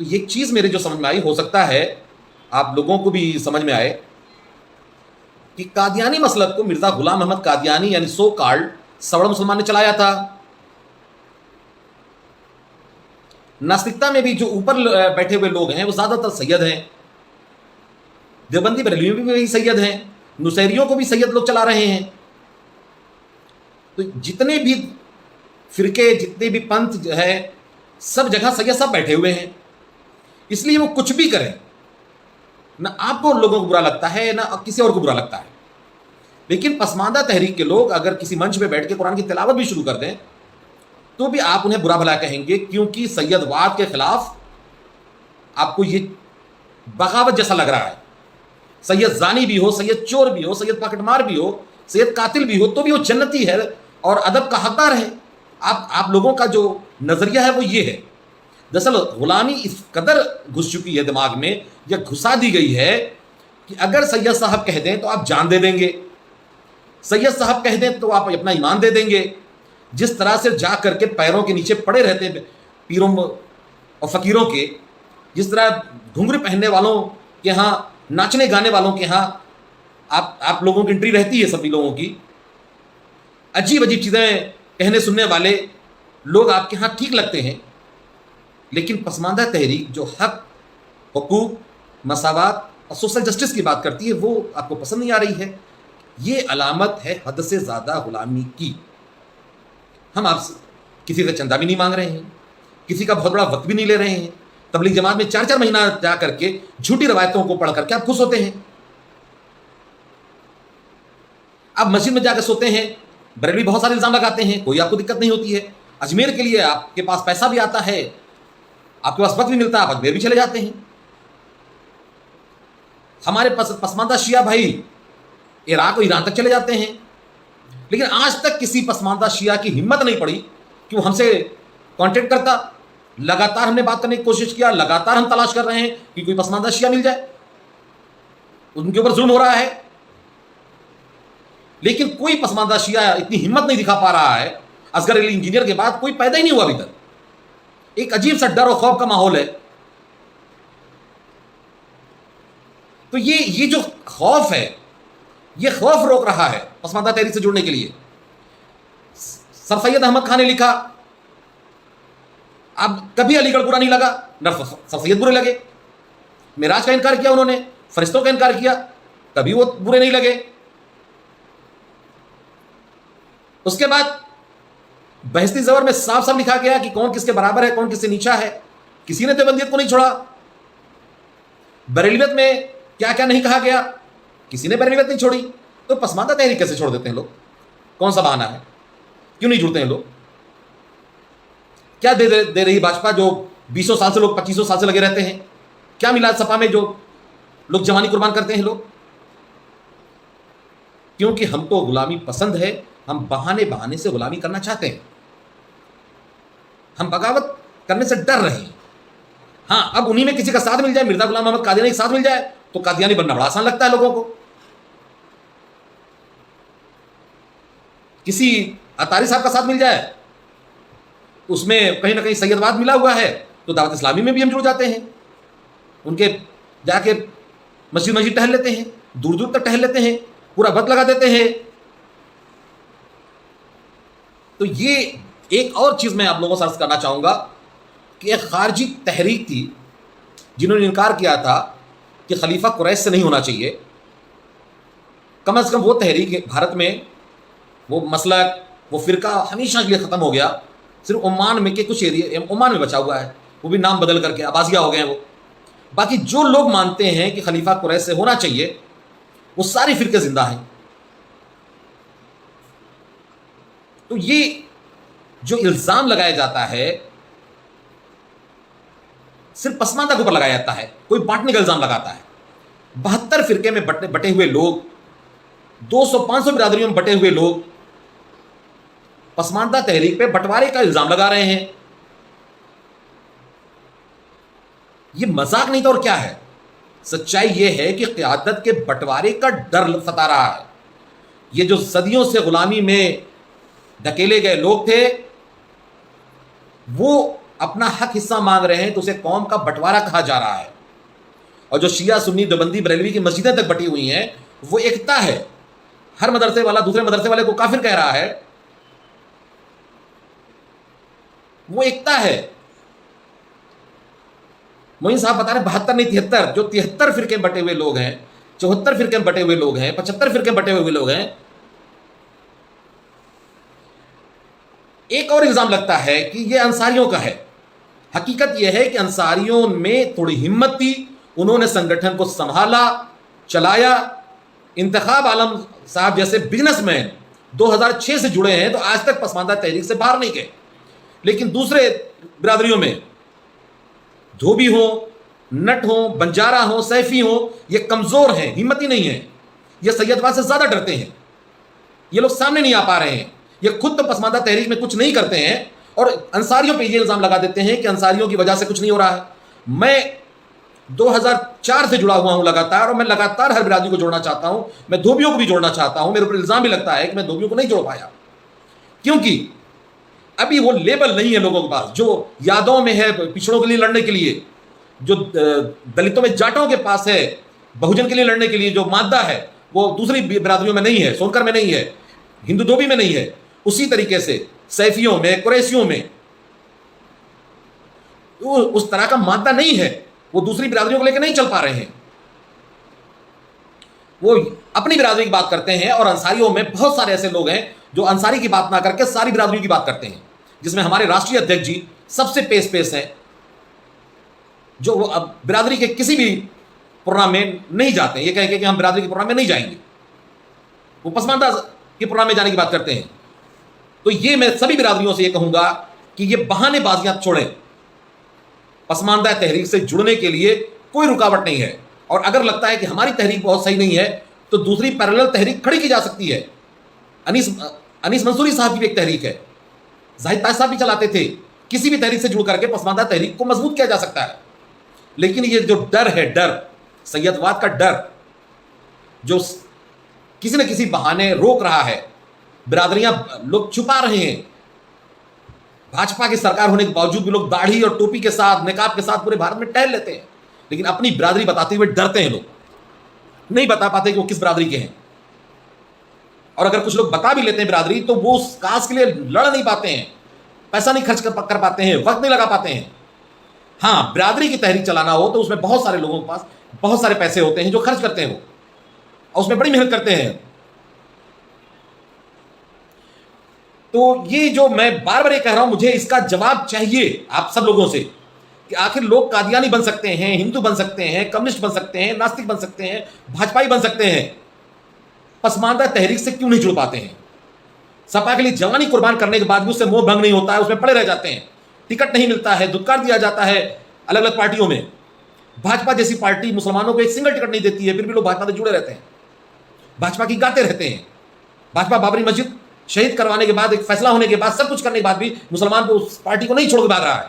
تو یہ چیز میرے جو سمجھ میں آئی، ہو سکتا ہے آپ لوگوں کو بھی سمجھ میں آئے، کہ قادیانی مسلک کو مرزا غلام محمد قادیانی یعنی سو کالڈ سوڑ مسلمان نے چلایا تھا۔ ناستکتا میں بھی جو اوپر بیٹھے ہوئے لوگ ہیں وہ زیادہ تر سید ہیں، دیوبندی بریلویوں میں بھی سید ہیں، نصیریوں کو بھی سید لوگ چلا رہے ہیں۔ تو جتنے بھی فرقے، جتنے بھی پنتھ جو ہے، سب جگہ سید صاحب بیٹھے ہوئے ہیں، اس لیے وہ کچھ بھی کریں، نہ آپ کو لوگوں کو برا لگتا ہے نہ کسی اور کو برا لگتا ہے۔ لیکن پسماندہ تحریک کے لوگ اگر کسی منچ پہ بیٹھ کے قرآن کی تلاوت بھی شروع کر دیں تو بھی آپ انہیں برا بھلا کہیں گے، کیونکہ سید واد کے خلاف آپ کو یہ بغاوت جیسا لگ رہا ہے۔ سید زانی بھی ہو، سید چور بھی ہو، سید پاکٹ مار بھی ہو، سید قاتل بھی ہو، تو بھی وہ جنتی ہے اور ادب کا حقدار ہے۔ آپ لوگوں کا جو نظریہ ہے وہ یہ ہے۔ دراصل غلامی اس قدر گھس چکی ہے دماغ میں، یا گھسا دی گئی ہے، کہ اگر سید صاحب کہہ دیں تو آپ جان دے دیں گے، سید صاحب کہہ دیں تو آپ اپنا ایمان دے دیں گے۔ جس طرح سے جا کر کے پیروں کے نیچے پڑے رہتے ہیں پیروں اور فقیروں کے، جس طرح گھنگرے پہننے والوں کے ہاں، ناچنے گانے والوں کے ہاں آپ لوگوں کی انٹری رہتی ہے، سبھی لوگوں کی عجیب عجیب چیزیں کہنے سننے والے لوگ آپ کے ہاں ٹھیک لگتے ہیں، لیکن پسماندہ تحریک جو حق، حقوق، مساوات اور سوشل جسٹس کی بات کرتی ہے وہ آپ کو پسند نہیں آ رہی ہے۔ یہ علامت ہے حد سے زیادہ غلامی کی۔ ہم آپ سے کسی سے چندہ بھی نہیں مانگ رہے ہیں، کسی کا بہت بڑا وقت بھی نہیں لے رہے ہیں۔ تبلیغ جماعت میں 4 مہینہ جا کر کے جھوٹی روایتوں کو پڑھ کر کے آپ خوش ہوتے ہیں۔ آپ مسجد میں جا کے سوتے ہیں، بریلوی بہت سارے الزام لگاتے ہیں، کوئی آپ کو دقت نہیں ہوتی ہے۔ اجمیر کے لیے آپ کے پاس پیسہ بھی آتا ہے، آپ کے پاس وقت بھی ملتا ہے، آپ اجمیر بھی چلے جاتے ہیں۔ ہمارے پسماندہ شیعہ بھائی عراق و ایران تک چلے جاتے ہیں، لیکن آج تک کسی پسماندہ شیعہ کی ہمت نہیں پڑی کہ وہ ہم سے کانٹیکٹ کرتا۔ لگاتار ہم نے بات کرنے کی کوشش کیا، لگاتار ہم تلاش کر رہے ہیں کہ کوئی پسماندہ شیعہ مل جائے، ان کے اوپر ظلم ہو رہا ہے، لیکن کوئی پسماندہ شیعہ اتنی ہمت نہیں دکھا پا رہا ہے۔ اصغر علی انجینئر کے بعد کوئی پیدا ہی نہیں ہوا ابھی تک۔ ایک عجیب سا ڈر و خوف کا ماحول ہے۔ تو یہ جو خوف ہے، یہ خوف روک رہا ہے پسماندہ تحریک سے جڑنے کے لیے۔ سر سید احمد خان نے لکھا، اب کبھی علی گڑھ برا نہیں لگا، نہ سر سید برے لگے۔ معراج کا انکار کیا انہوں نے، فرشتوں کا انکار کیا، کبھی وہ برے نہیں لگے۔ اس کے بعد بہشتی زور میں صاف صاف لکھا گیا کہ کون کس کے برابر ہے، کون کس سے نیچا ہے۔ کسی نے دیوبندیت کو نہیں چھوڑا۔ بریلویت میں کیا کیا نہیں کہا گیا، کسی نے بریلویت نہیں چھوڑی۔ تو پسماندہ تحریک کیسے چھوڑ دیتے ہیں لوگ؟ کون سا بہانہ ہے؟ کیوں نہیں جڑتے ہیں لوگ؟ کیا دے رہی بھاجپا جو 20 سال سے لوگ 25 سال سے لگے رہتے ہیں؟ کیا ملا سپا میں جو لوگ جوانی قربان کرتے ہیں لوگ؟ کیونکہ ہم کو غلامی پسند ہے، ہم بہانے سے غلامی کرنا چاہتے ہیں، ہم بغاوت کرنے سے ڈر رہے ہیں۔ ہاں، اب انہی میں کسی کا ساتھ مل جائے، مرزا غلام محمد قادیانی کا ساتھ مل جائے تو قادیانی بننا بڑا آسان لگتا ہے لوگوں کو۔ کسی اطاری صاحب کا ساتھ مل جائے، اس میں کہیں نہ کہیں سیدواد ملا ہوا ہے، تو دعوت اسلامی میں بھی ہم جڑ جاتے ہیں، ان کے جا کے مسجد ٹہل لیتے ہیں، دور دور تک ٹہل لیتے ہیں، پورا وقت لگا دیتے ہیں۔ تو یہ ایک اور چیز میں آپ لوگوں سے عرض کرنا چاہوں گا کہ ایک خارجی تحریک تھی جنہوں نے انکار کیا تھا کہ خلیفہ قریش سے نہیں ہونا چاہیے۔ کم از کم وہ تحریک بھارت میں، وہ مسلک، وہ فرقہ ہمیشہ کے لیے ختم ہو گیا۔ صرف عمان میں کے کچھ ایریا، عمان میں بچا ہوا ہے، وہ بھی نام بدل کر کے عباسیہ ہو گئے ہیں وہ۔ باقی جو لوگ مانتے ہیں کہ خلیفہ قریش سے ہونا چاہیے، وہ ساری فرقے زندہ ہیں۔ تو یہ جو الزام لگایا جاتا ہے صرف پسماندہ کے اوپر لگایا جاتا ہے، کوئی بانٹنے کا الزام لگاتا ہے۔ 72 فرقے میں بٹے ہوئے لوگ، 200-500 برادریوں میں بٹے ہوئے لوگ پسماندہ تحریک پہ بٹوارے کا الزام لگا رہے ہیں۔ یہ مذاق نہیں تو اور کیا ہے؟ سچائی یہ ہے کہ قیادت کے بٹوارے کا ڈر ستا رہا ہے۔ یہ جو صدیوں سے غلامی میں دھکیلے گئے لوگ تھے، وہ اپنا حق حصہ مانگ رہے ہیں تو اسے قوم کا بٹوارا کہا جا رہا ہے. اور جو شیعہ سنی دیوبندی بریلوی کی مسجدیں تک بٹی ہوئی ہیں وہ ایکتا ہے. ہر مدرسے والا دوسرے مدرسے والے کو کافر کہہ رہا ہے، وہ ایکتا ہے. معین صاحب بتا رہے 72 نہیں 73، جو 73 فرقے بٹے ہوئے لوگ ہیں، 74 فرقے بٹے ہوئے لوگ ہیں، 75 فرقے بٹے ہوئے لوگ ہیں. ایک اور الزام لگتا ہے کہ یہ انصاریوں کا ہے. حقیقت یہ ہے کہ انصاریوں میں تھوڑی ہمت تھی، انہوں نے سنگٹھن کو سنبھالا، چلایا. انتخاب عالم صاحب جیسے بزنس مین 2006 سے جڑے ہیں تو آج تک پسماندہ تحریک سے باہر نہیں گئے. لیکن دوسرے برادریوں میں دھوبی ہوں، نٹ ہوں، بنجارہ ہوں، سیفی ہوں، یہ کمزور ہیں، ہمتی نہیں ہیں. یہ سیدواد سے زیادہ ڈرتے ہیں. یہ لوگ سامنے نہیں آ پا رہے ہیں. یہ خود تو پسماندہ تحریک میں کچھ نہیں کرتے ہیں اور انصاریوں پہ یہ الزام لگا دیتے ہیں کہ انصاریوں کی وجہ سے کچھ نہیں ہو رہا ہے. میں 2004 سے جڑا ہوا ہوں لگاتار، اور میں لگاتار ہر برادری کو جوڑنا چاہتا ہوں. میں دھوبیوں کو بھی جوڑنا چاہتا ہوں. میرے اوپر الزام بھی لگتا ہے کہ میں دھوبیوں کو نہیں جوڑ پایا کیونکہ ابھی وہ لیبل نہیں ہے لوگوں کے پاس جو یادوں میں ہے پچھڑوں کے لیے لڑنے کے لیے، جو دلتوں میں جاٹوں کے پاس ہے بہوجن کے لیے لڑنے کے لیے جو مادہ ہے وہ دوسری برادریوں میں نہیں ہے، سونکر میں نہیں ہے، ہندو دھوبی میں نہیں ہے. اسی طریقے سے سیفیوں میں، قریشیوں میں اس طرح کا مادہ نہیں ہے. وہ دوسری برادریوں کو لے کے نہیں چل پا رہے ہیں. وہ اپنی برادری کی بات کرتے ہیں. اور انصاریوں میں بہت سارے ایسے لوگ ہیں جو انصاری کی بات نہ کر کے ساری برادریوں کی بات کرتے ہیں، جس میں ہمارے راشٹری ادھیکش جی سب سے پیش ہیں، جو وہ اب برادری کے کسی بھی پروگرام میں نہیں جاتے ہیں. یہ کہہ کے کہ ہم برادری کے پروگرام میں نہیں جائیں گے، وہ پسماندہ کے پروگرام میں جانے کی بات کرتے ہیں. تو یہ میں سبھی برادریوں سے یہ کہوں گا کہ یہ بہانے بازیاں چھوڑیں. پسماندہ تحریک سے جڑنے کے لیے کوئی رکاوٹ نہیں ہے. اور اگر لگتا ہے کہ ہماری تحریک بہت صحیح نہیں ہے تو دوسری پیرالل تحریک کھڑی کی جا سکتی ہے. انیس منصوری صاحب کی بھی ایک تحریک ہے، زاہد طاہر صاحب بھی چلاتے تھے. کسی بھی تحریک سے جڑ کر کے پسماندہ تحریک کو مضبوط کیا جا سکتا ہے. لیکن یہ جو ڈر ہے، ڈر سیدواد کا ڈر جو کسی نہ کسی بہانے روک رہا ہے، برادریاں لوگ چھپا رہے ہیں. بھاجپا کی سرکار ہونے کے باوجود بھی لوگ داڑھی اور ٹوپی کے ساتھ، نقاب کے ساتھ پورے بھارت میں ٹہل لیتے ہیں، لیکن اپنی برادری بتاتے ہوئے ڈرتے ہیں. لوگ نہیں بتا پاتے کہ وہ کس برادری کے ہیں. اور اگر کچھ لوگ بتا بھی لیتے ہیں برادری تو وہ اس کاز کے لیے لڑ نہیں پاتے ہیں، پیسہ نہیں خرچ کر پاتے ہیں، وقت نہیں لگا پاتے ہیں. ہاں، برادری کی تحریک چلانا ہو تو اس میں بہت سارے لوگوں کے پاس بہت سارے پیسے ہوتے ہیں جو خرچ کرتے ہیں، وہ اور اس میں بڑی محنت کرتے ہیں. تو یہ جو میں بار بار یہ کہہ رہا ہوں، مجھے اس کا جواب چاہیے آپ سب لوگوں سے کہ آخر لوگ قادیانی بن سکتے ہیں، ہندو بن سکتے ہیں، کمیونسٹ بن سکتے ہیں، ناستک بن سکتے ہیں، بھاجپائی بن سکتے ہیں، پسماندہ تحریک سے کیوں نہیں جڑ پاتے ہیں؟ سپا کے لیے جوانی قربان کرنے کے بعد بھی اس سے موہ بھنگ نہیں ہوتا ہے، اس میں پڑے رہ جاتے ہیں، ٹکٹ نہیں ملتا ہے، دھتکار دیا جاتا ہے الگ الگ پارٹیوں میں. بھاجپا جیسی پارٹی مسلمانوں کو ایک سنگل ٹکٹ نہیں دیتی ہے، پھر بھی لوگ بھاجپا سے جڑے رہتے ہیں، بھاجپا کی گاتے رہتے ہیں. بھاجپا بابری مسجد شہید کروانے کے بعد، ایک فیصلہ ہونے کے بعد، سب کچھ کرنے کے بعد بھی مسلمان کو اس پارٹی کو نہیں چھوڑ کے بھاگ رہا ہے.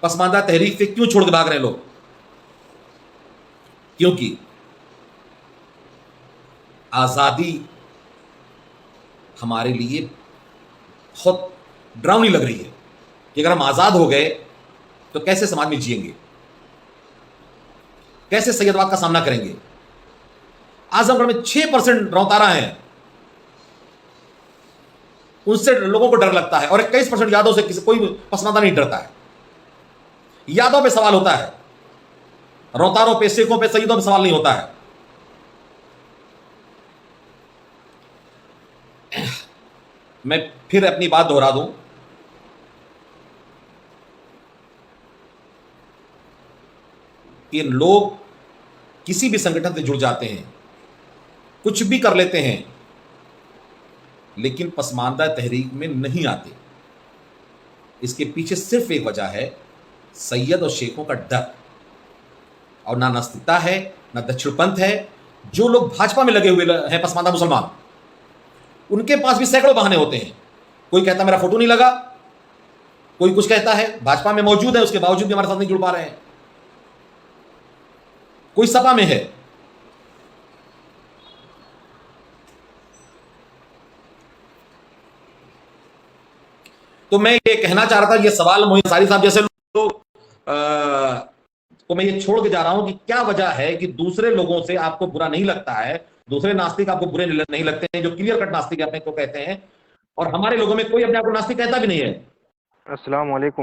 پسماندہ تحریک سے کیوں چھوڑ کے بھاگ رہے ہیں لوگ؟ کیونکہ آزادی ہمارے لیے بہت ڈراؤنی لگ رہی ہے کہ اگر ہم آزاد ہو گئے تو کیسے سماج میں جئیں گے، کیسے سیدواد کا سامنا کریں گے. اعظم گڑھ میں 6% روتارا ہیں، ان سے لوگوں کو ڈر لگتا ہے، اور 21% یادوں سے کوئی پسماندہ نہیں ڈرتا ہے. یادوں پہ سوال ہوتا ہے، روتاروں پہ، سکھوں پہ، سیدوں پہ سوال نہیں ہوتا ہے. میں پھر اپنی بات دہرا دوں، کہ لوگ کسی بھی سنگٹھن سے جڑ جاتے ہیں، کچھ بھی کر لیتے ہیں، لیکن پسماندہ تحریک میں نہیں آتے. اس کے پیچھے صرف ایک وجہ ہے، سید اور شیخوں کا ڈر. اور نہ ناستکتا ہے، نہ دچھڑ پنتھ ہے. جو لوگ بھاجپا میں لگے ہوئے ہیں پسماندہ مسلمان، ان کے پاس بھی سینکڑوں بہانے ہوتے ہیں. کوئی کہتا ہے میرا فوٹو نہیں لگا، کوئی کچھ کہتا ہے، بھاجپا میں موجود ہے اس کے باوجود بھی ہمارے ساتھ نہیں جڑ پا رہے ہیں. کوئی سپا میں ہے. تو میں یہ کہنا چاہ رہا تھا، یہ سوال موین انصاری صاحب جیسے لوگ کو میں یہ چھوڑ کے جا رہا ہوں کہ کیا وجہ ہے کہ دوسرے لوگوں سے آپ کو برا نہیں لگتا ہے، دوسرے ناستک آپ کو برے نہیں لگتے ہیں جو کلیئر کٹ ناستک اپنے کو کہتے ہیں، اور ہمارے لوگوں میں کوئی اپنے آپ کو ناستک کہتا بھی نہیں ہے. السلام علیکم.